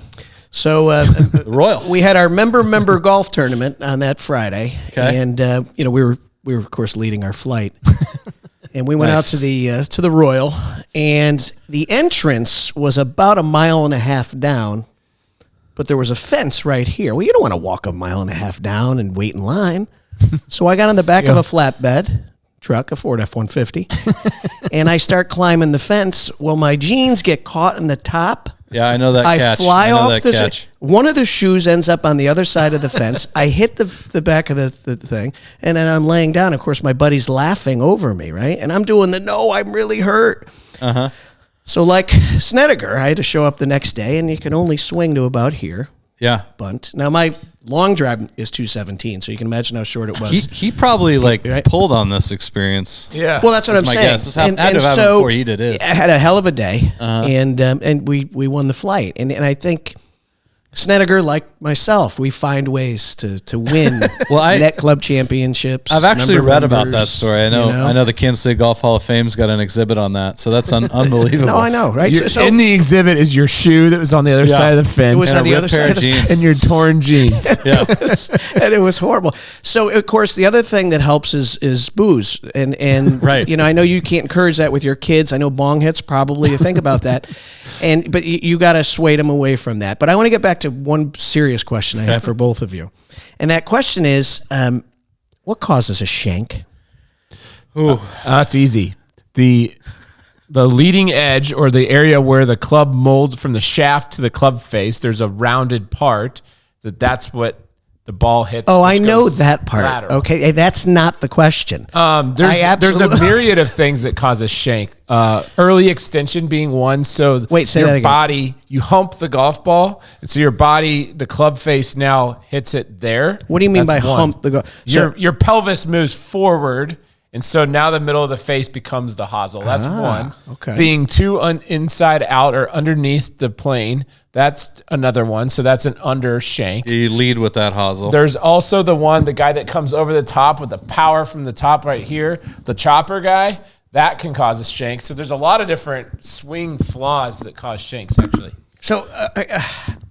So the Royal. We had our member golf tournament on that Friday. Okay. And, we were, of course, leading our flight. And we went out to the Royal, and the entrance was about 1.5 miles down, but there was a fence right here. Well, you don't want to walk 1.5 miles down and wait in line. So I got on the back of a flatbed truck, a Ford F-150, and I start climbing the fence. Well, my jeans get caught in the top. Yeah, I know that catch. I fly off the one of the shoes ends up on the other side of the fence. I hit the back of the thing, and then I'm laying down. Of course, my buddy's laughing over me, right? And I'm doing I'm really hurt. Uh-huh. So like Snedeker, I had to show up the next day, and you can only swing to about here. Yeah. Bunt. Now, my long drive is 217, so you can imagine how short it was. He probably pulled on this experience. Yeah. Well, that's what I'm saying. Guess. And so before he did his. I had a hell of a day, and we won the flight. And I think Snedeker, like myself, we find ways to win net club championships. I've actually read about that story. I know the Kansas City Golf Hall of Fame's got an exhibit on that, so that's unbelievable. No, I know, right? So in the exhibit is your shoe that was on the other side of the fence. It was on the other side of the fence. And your torn jeans. Yeah. And it was horrible. So, of course, the other thing that helps is booze. And right. I know you can't encourage that with your kids. I know bong hits probably. You think about that. But you got to sway them away from that. But I want to get back to one serious question I have for both of you. And that question is, what causes a shank? That's easy. The leading edge, or the area where the club molds from the shaft to the club face, there's a rounded part that's what the ball hits. Oh, I know that part. Lateral. Okay, that's not the question. There's a myriad of things that cause a shank. Early extension being one. So say that your again. body, you hump the golf ball, and so your body, the club face now hits it there. What do you mean by hump the golf? Your pelvis moves forward. And so now the middle of the face becomes the hosel. That's one. Okay. Being too inside out or underneath the plane, that's another one. So that's an under shank. You lead with that hosel. There's also the guy that comes over the top with the power from the top right here, the chopper guy, that can cause a shank. So there's a lot of different swing flaws that cause shanks, actually. So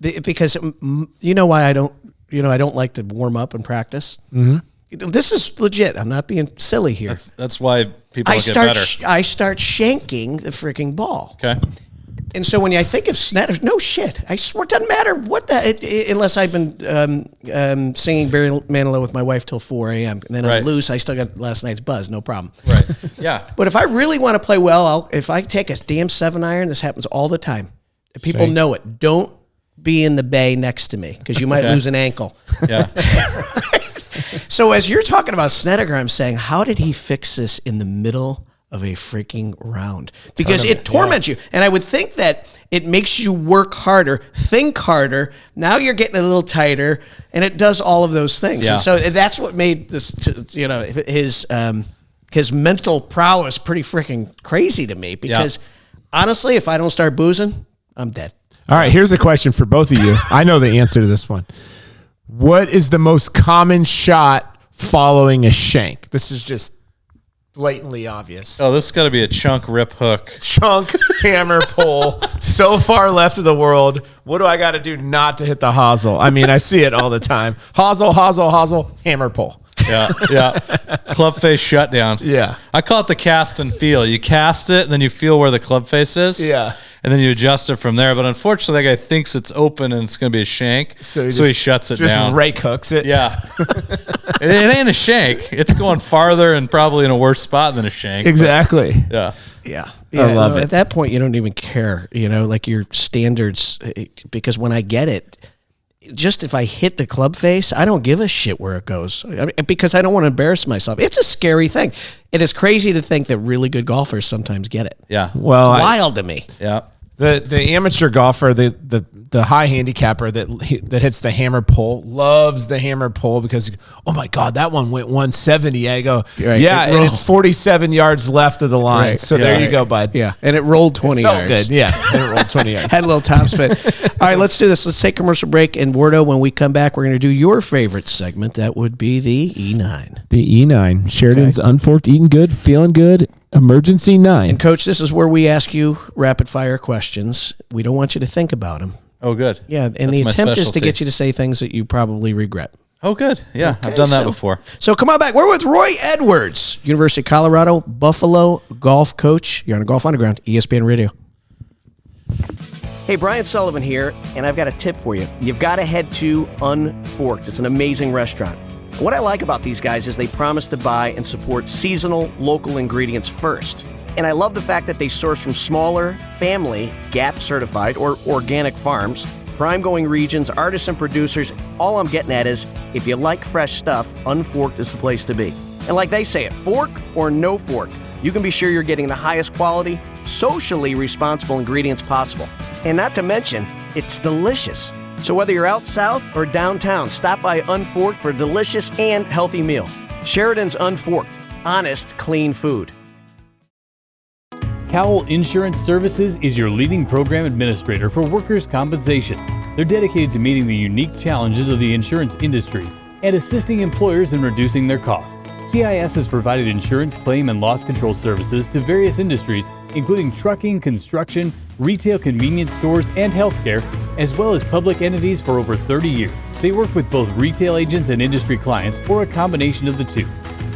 because why I don't like to warm up and practice. Mm-hmm. This is legit. I'm not being silly here. That's why people get better. I start shanking the freaking ball. Okay. And so when I think of Snedeker, no shit. I swear it doesn't matter what unless I've been singing Barry Manilow with my wife till 4 a.m. And then I'm loose. I still got last night's buzz. No problem. Right. Yeah. But if I really want to play well, if I take a damn 7-iron, this happens all the time. People know it. Don't be in the bay next to me because you might lose an ankle. Yeah. So as you're talking about Snedeker, I'm saying, how did he fix this in the middle of a freaking round? Because it torments you. And I would think that it makes you work harder, think harder. Now you're getting a little tighter, and it does all of those things. Yeah. And so that's what made this, his mental prowess pretty freaking crazy to me. Because honestly, if I don't start boozing, I'm dead. All right, here's a question for both of you. I know the answer to this one. What is the most common shot following a shank? This is just blatantly obvious. Oh, this has got to be a chunk rip hook. Chunk, hammer, pull, so far left of the world. What do I got to do not to hit the hosel? I mean, I see it all the time. Hosel, hammer, pull. Yeah. Club face shutdown. Yeah. I call it the cast and feel. You cast it, and then you feel where the club face is. Yeah. and then you adjust it from there. But unfortunately, that guy thinks it's open and it's going to be a shank, so he shuts it down. Just rake hooks it. Yeah. It ain't a shank. It's going farther and probably in a worse spot than a shank. Exactly. Yeah. Yeah. I love it. At that point, you don't even care, like your standards, because when I get it, just if I hit the club face, I don't give a shit where it goes because I don't want to embarrass myself. It's a scary thing. It is crazy to think that really good golfers sometimes get it. Yeah. Well, it's wild to me. Yeah. The amateur golfer, the high handicapper that hits the hammer pull loves the hammer pull because, oh my God, that one went 170. I go, right. And it's 47 yards left of the line. Right. So there you go, bud. Yeah, and it rolled 20 felt yards. Good. Yeah, and it rolled 20 yards. Had a little top spin. All right, let's do this. Let's take a commercial break. And Wardo, when we come back, we're going to do your favorite segment. That would be the E9. The E9. Sheridan's Unforked, Eating Good, Feeling Good. Emergency 9. And Coach, this is where we ask you rapid fire questions. We don't want you to think about them. Oh, good. Yeah, and That's the my attempt is to specialty. get you to say things that you probably regret. Oh, good. Yeah, Okay, I've done that before. So come on back. We're with Roy Edwards, University of Colorado, Buffalo golf coach. You're on Golf Underground, ESPN Radio. Hey, Brian Sullivan here, and I've got a tip for you. You've got to head to Unforked. It's an amazing restaurant. What I like about these guys is they promise to buy and support seasonal, local ingredients first. And I love the fact that they source from smaller, family, GAP certified, or organic farms, prime-going regions, artisan producers. All I'm getting at is, if you like fresh stuff, Unforked is the place to be. And like they say it, fork or no fork, you can be sure you're getting the highest quality, socially responsible ingredients possible. And not to mention, it's delicious. So whether you're out south or downtown, stop by Unforked for a delicious and healthy meal. Sheridan's Unforked. Honest, clean food. Cowell Insurance Services is your leading program administrator for workers' compensation. They're dedicated to meeting the unique challenges of the insurance industry and assisting employers in reducing their costs. CIS has provided insurance claim and loss control services to various industries, including trucking, construction, retail convenience stores, and healthcare, as well as public entities for over 30 years. They work with both retail agents and industry clients, or a combination of the two.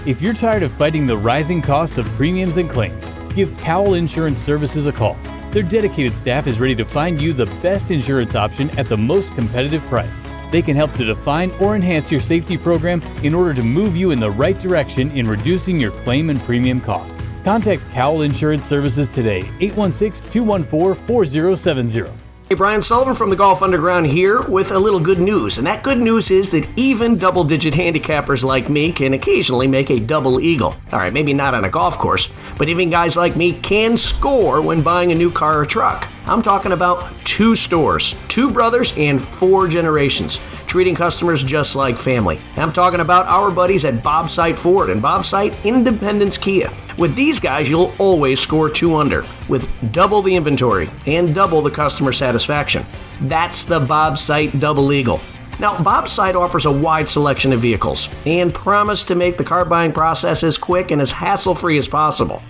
If you're tired of fighting the rising costs of premiums and claims, give Cowell Insurance Services a call. Their dedicated staff is ready to find you the best insurance option at the most competitive price. They can help to define or enhance your safety program in order to move you in the right direction in reducing your claim and premium costs. Contact Cowell Insurance Services today, 816-214-4070. Hey, Brian Sullivan from the Golf Underground here with a little good news. And that good news is that even double-digit handicappers like me can occasionally make a double eagle. All right, maybe not on a golf course, but even guys like me can score when buying a new car or truck. I'm talking about 2 stores, 2 brothers, and 4 generations, treating customers just like family. I'm talking about our buddies at Bob Sight Ford and Bob Sight Independence Kia. With these guys, you'll always score 2 under, with double the inventory and double the customer satisfaction. That's the Bob Sight Double Eagle. Now, Bob Sight offers a wide selection of vehicles and promise to make the car buying process as quick and as hassle-free as possible.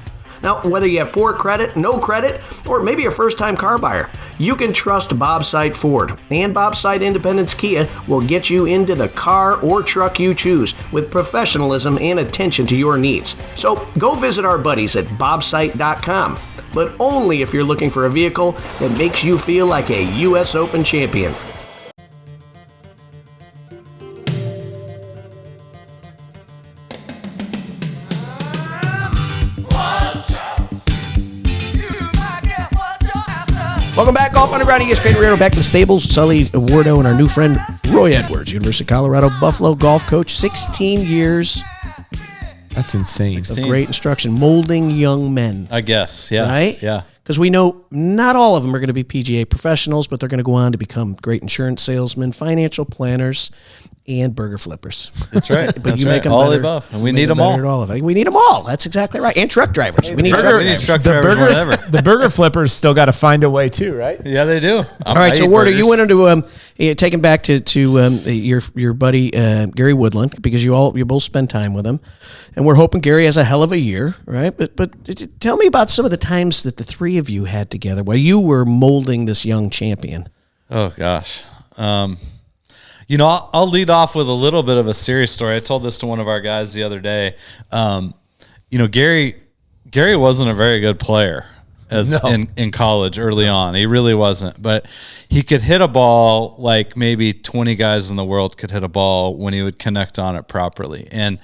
Now, whether you have poor credit, no credit, or maybe a first-time car buyer, you can trust Bob Sight Ford. And Bob Sight Independence Kia will get you into the car or truck you choose with professionalism and attention to your needs. So go visit our buddies at bobsight.com, but only if you're looking for a vehicle that makes you feel like a U.S. Open champion. Welcome back, Golf Underground, ESPN Radio. Back to the stables. Sully, Wardo, and our new friend, Roy Edwards, University of Colorado, Buffalo golf coach, 16 years. That's insane. Of great instruction, molding young men. I guess, yeah. Right? Yeah. Because we know not all of them are going to be PGA professionals, but they're going to go on to become great insurance salesmen, financial planners, and burger flippers. That's right. But That's you make right. them All better. the above. And we need them all. At all of it. We need them all. That's exactly right. And truck drivers. We need truck drivers more than ever. The burger flippers still got to find a way too, right? Yeah, they do. All right, so Wardo, you went into taking back to your buddy Gary Woodland, because you both spend time with him, and we're hoping Gary has a hell of a year, right? But tell me about some of the times that the three of you had together while you were molding this young champion. Oh gosh. I'll lead off with a little bit of a serious story. I told this to one of our guys the other day. Gary wasn't a very good player. in college early on. He really wasn't, but he could hit a ball like maybe 20 guys in the world could hit a ball when he would connect on it properly. And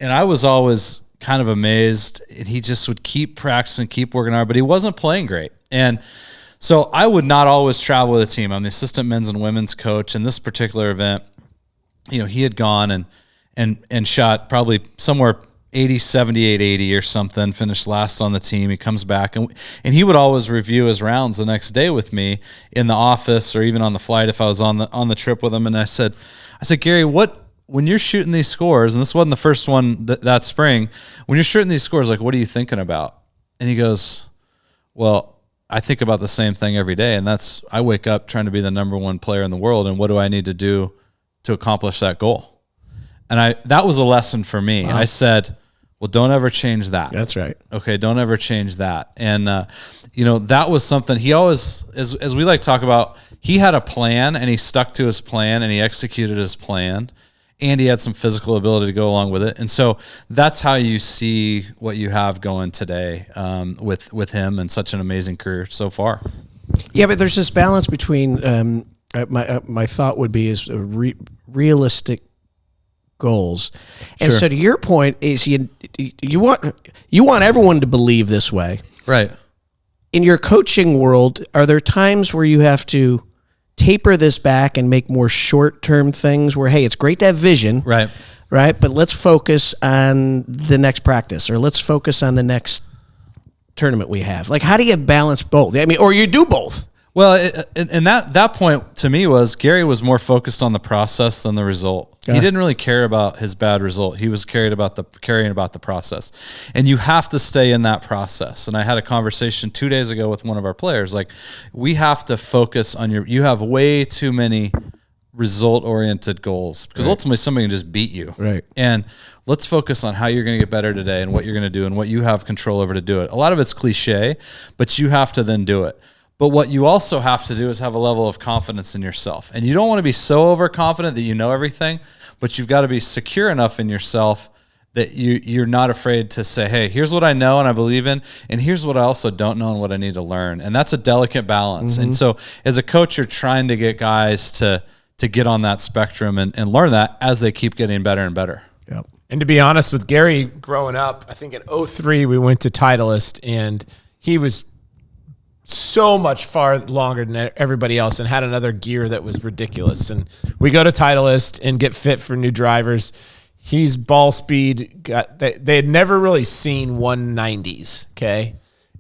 I was always kind of amazed, and he just would keep practicing, keep working hard, but he wasn't playing great. And so I would not always travel with a team. I'm the assistant men's and women's coach. In this particular event, he had gone and shot probably somewhere 80, 78, 80 or something, finished last on the team. He comes back and he would always review his rounds the next day with me in the office or even on the flight if I was on the trip with him. And I said, Gary, when you're shooting these scores, and this wasn't the first one that spring, when you're shooting these scores, like, what are you thinking about? And he goes, well, I think about the same thing every day. And that's, I wake up trying to be the number one player in the world. And what do I need to do to accomplish that goal? And that was a lesson for me. Wow. I said, well, don't ever change that. That's right. Okay, don't ever change that. And, that was something he always, as we like to talk about, he had a plan and he stuck to his plan and he executed his plan and he had some physical ability to go along with it. And so that's how you see what you have going today with him and such an amazing career so far. Yeah, but there's this balance between, my thought would be is realistic goals. And so to your point is you want everyone to believe this way. Right. In your coaching world, are there times where you have to taper this back and make more short-term things where, hey, it's great to have vision. Right. Right. But let's focus on the next practice or let's focus on the next tournament we have. Like, how do you balance both? I mean, or you do both. Well, and that point to me was Gary was more focused on the process than the result. He didn't really care about his bad result. He was caring about the process. And you have to stay in that process. And I had a conversation 2 days ago with one of our players. Like, we have to focus on you have way too many result-oriented goals because ultimately somebody can just beat you. Right. And let's focus on how you're going to get better today and what you're going to do and what you have control over to do it. A lot of it's cliche, but you have to then do it. But what you also have to do is have a level of confidence in yourself. And you don't want to be so overconfident that you know everything, but you've got to be secure enough in yourself that you're not afraid to say, hey, here's what I know and I believe in, and here's what I also don't know and what I need to learn. And that's a delicate balance. Mm-hmm. And so as a coach, you're trying to get guys to get on that spectrum and learn that as they keep getting better and better. Yep. And to be honest, with Gary growing up, I think in 2003 we went to Titleist, and he was so much far longer than everybody else and had another gear that was ridiculous. And we go to Titleist and get fit for new drivers. He's ball speed. They had never really seen 190s, okay?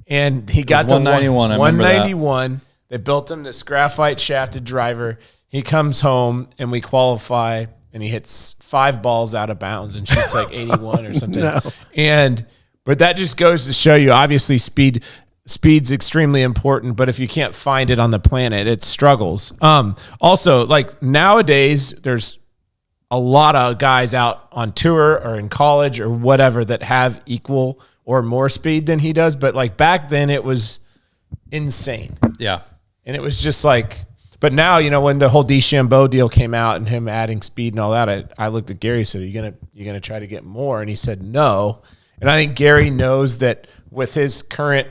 And he got to 191. 191. They built him this graphite shafted driver. He comes home and we qualify, and he hits 5 balls out of bounds and shoots like 81 or something. No. But that just goes to show you, obviously, Speed's extremely important, but if you can't find it on the planet, it struggles. Also, like nowadays, there's a lot of guys out on tour or in college or whatever that have equal or more speed than he does. But like back then, it was insane. Yeah. And it was just like, but now, when the whole DeChambeau deal came out and him adding speed and all that, I looked at Gary and said, you're gonna try to get more? And he said, no. And I think Gary knows that with his current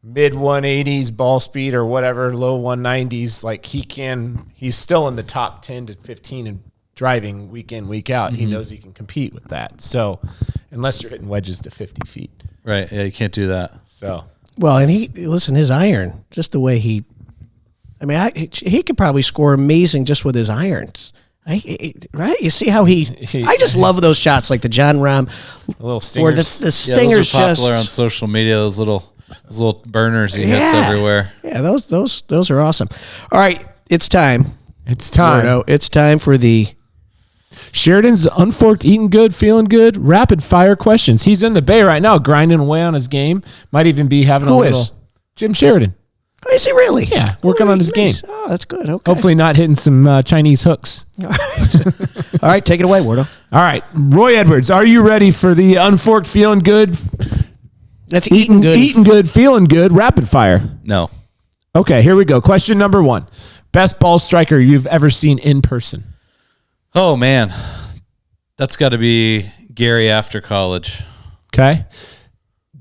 mid 180s ball speed or whatever, low 190s, like he's still in the top 10 to 15 in driving week in, week out. Mm-hmm. He knows he can compete with that. So unless you're hitting wedges to 50 feet. Right. Yeah, you can't do that. So. Well, and his iron, just the way he could probably score amazing just with his irons. Right? You see how I just love those shots like the John Rahm. The little stingers. Or the stingers those are popular on social media, those little burners he hits everywhere. Yeah, those are awesome. All right, it's time. Wardo, it's time for the Sheridan's Unforked, Eating Good, Feeling Good, Rapid Fire Questions. He's in the Bay right now, grinding away on his game. Might even be having a little. Jim Sheridan. Oh, is he really? Yeah, working on his game. Oh, that's good. Okay. Hopefully not hitting some Chinese hooks. All right, take it away, Wardo. All right, Roy Edwards, are you ready for the Unforked, Feeling Good? That's eating good, feeling good, rapid fire. No. Okay, here we go. Question number 1. Best ball striker you've ever seen in person? Oh, man. That's got to be Gary after college. Okay.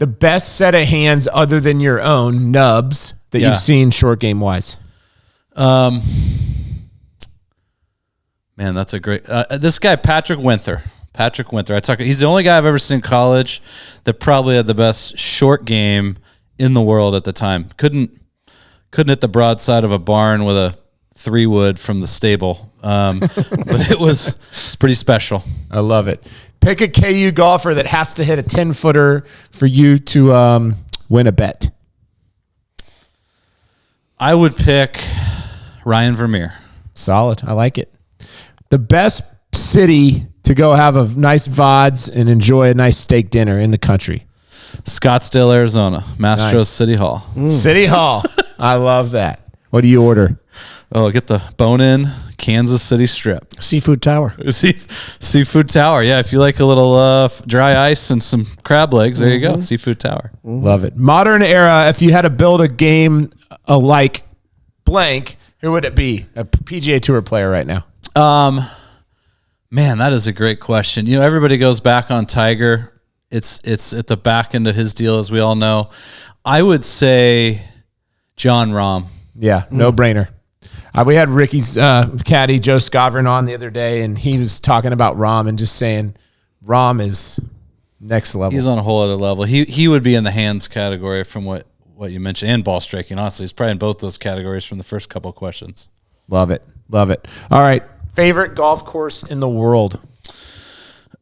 The best set of hands other than your own, nubs, that you've seen short game wise. Man, that's a great. This guy, Patrick Winther. He's the only guy I've ever seen in college that probably had the best short game in the world at the time. Couldn't hit the broadside of a barn with a 3-wood from the stable. But it's pretty special. I love it. Pick a KU golfer that has to hit a 10-footer for you to win a bet. I would pick Ryan Vermeer. Solid. I like it. The best city to go have a nice VODs and enjoy a nice steak dinner in the country. Scottsdale, Arizona. Mastros City Hall. City Hall. I love that. What do you order? Oh, get the bone-in Kansas City strip. Seafood Tower. Seafood Tower. Yeah, if you like a little dry ice and some crab legs, there you go. Seafood Tower. Love it. Modern era, if you had to build a game like blank, who would it be? A PGA Tour player right now. Man, that is a great question. You know, everybody goes back on Tiger. It's at the back end of his deal, as we all know. I would say John Rahm. Yeah, no brainer. We had Ricky's caddy, Joe Scavron, on the other day, and he was talking about Rahm and just saying Rahm is next level. He's on a whole other level. He would be in the hands category from what you mentioned, and ball striking. Honestly, he's probably in both those categories from the first couple of questions. Love it. All right. Favorite golf course in the world?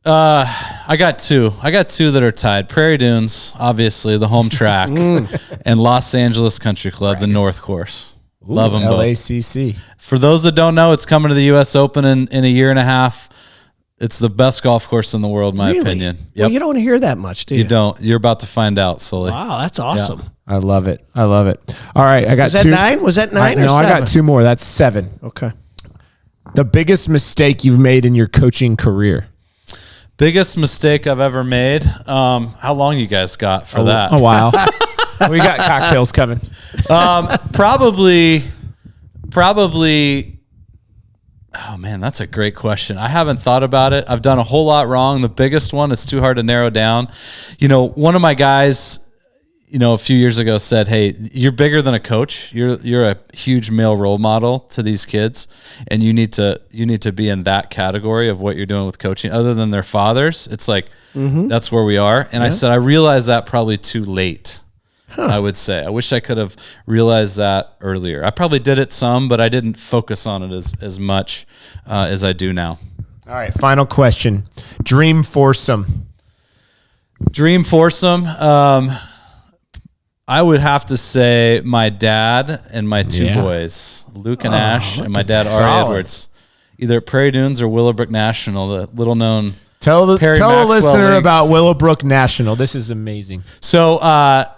I got two that are tied. Prairie Dunes, obviously, the home track, and Los Angeles Country Club, the North Course. Love them both. LACC. For those that don't know, it's coming to the U.S. Open in a year and a half. It's the best golf course in the world, in my opinion. Yep. Well, you don't hear that much, do you? You don't. You're about to find out, Sully. Wow, that's awesome. Yeah. I love it. All right, I got Was that 9? Was that 9 or 7? No, I got 2 more. That's 7. Okay. The biggest mistake you've made in your coaching career? Biggest mistake I've ever made? How long you guys got for that? A while. We got cocktails coming. Probably. Oh man, that's a great question. I haven't thought about it. I've done a whole lot wrong. The biggest one, it's too hard to narrow down. You know, one of my guys, a few years ago said, "Hey, you're bigger than a coach. You're a huge male role model to these kids, and you need to be in that category of what you're doing with coaching. Other than their fathers, it's like that's where we are." And I said, I realized that probably too late. I would say. I wish I could have realized that earlier. I probably did it some, but I didn't focus on it as much as I do now. All right, final question. Dream foursome. I would have to say my dad and my 2 boys, Luke and Ash, and my dad, Ari Edwards. Either at Prairie Dunes or Willowbrook National, the little-known Tell a listener about Willowbrook National. This is amazing. So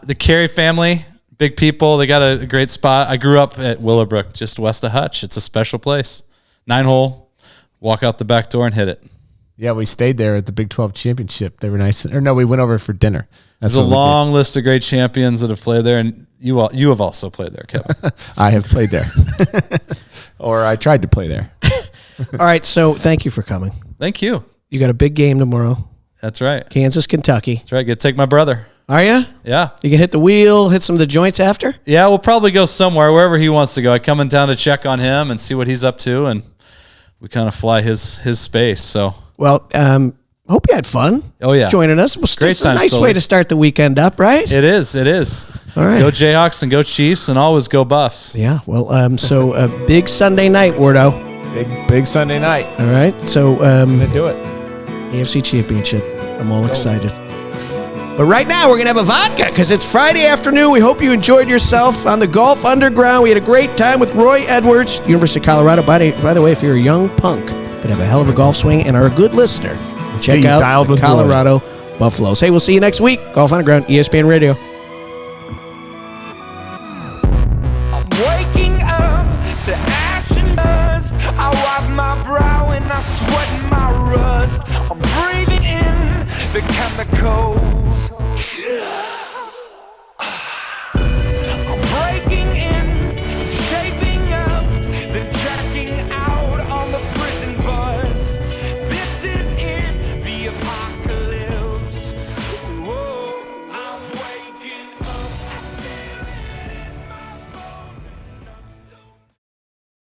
the Carey family, big people. They got a great spot. I grew up at Willowbrook, just west of Hutch. It's a special place. 9-hole, walk out the back door and hit it. Yeah, we stayed there at the Big 12 Championship. They were nice. Or no, we went over for dinner. There's a long list of great champions that have played there, and you have also played there, Kevin. I have played there. Or I tried to play there. All right, so thank you for coming. Thank you. You got a big game tomorrow. That's right. Kansas, Kentucky. That's right. Get to take my brother. Are you? Yeah. You can hit the wheel, hit some of the joints after? Yeah, we'll probably go somewhere, wherever he wants to go. I come in town to check on him and see what he's up to, and we kind of fly his space. So, well, hope you had fun. Oh yeah, joining us. Well, great it's time, a nice Sully. way to start the weekend up, right? It is. All right. Go Jayhawks and go Chiefs, and always go Buffs. Yeah. Well, so a big Sunday night, Wardo. Big Sunday night. All right. So I'm gonna do it. AFC Championship. I'm all excited. But right now, we're going to have a vodka because it's Friday afternoon. We hope you enjoyed yourself on the Golf Underground. We had a great time with Roy Edwards, University of Colorado. By the way, if you're a young punk but have a hell of a golf swing and are a good listener, check out the Colorado Buffaloes. Hey, we'll see you next week. Golf Underground, ESPN Radio. I'm waking up to ash and dust. I wipe my brow and I sweat my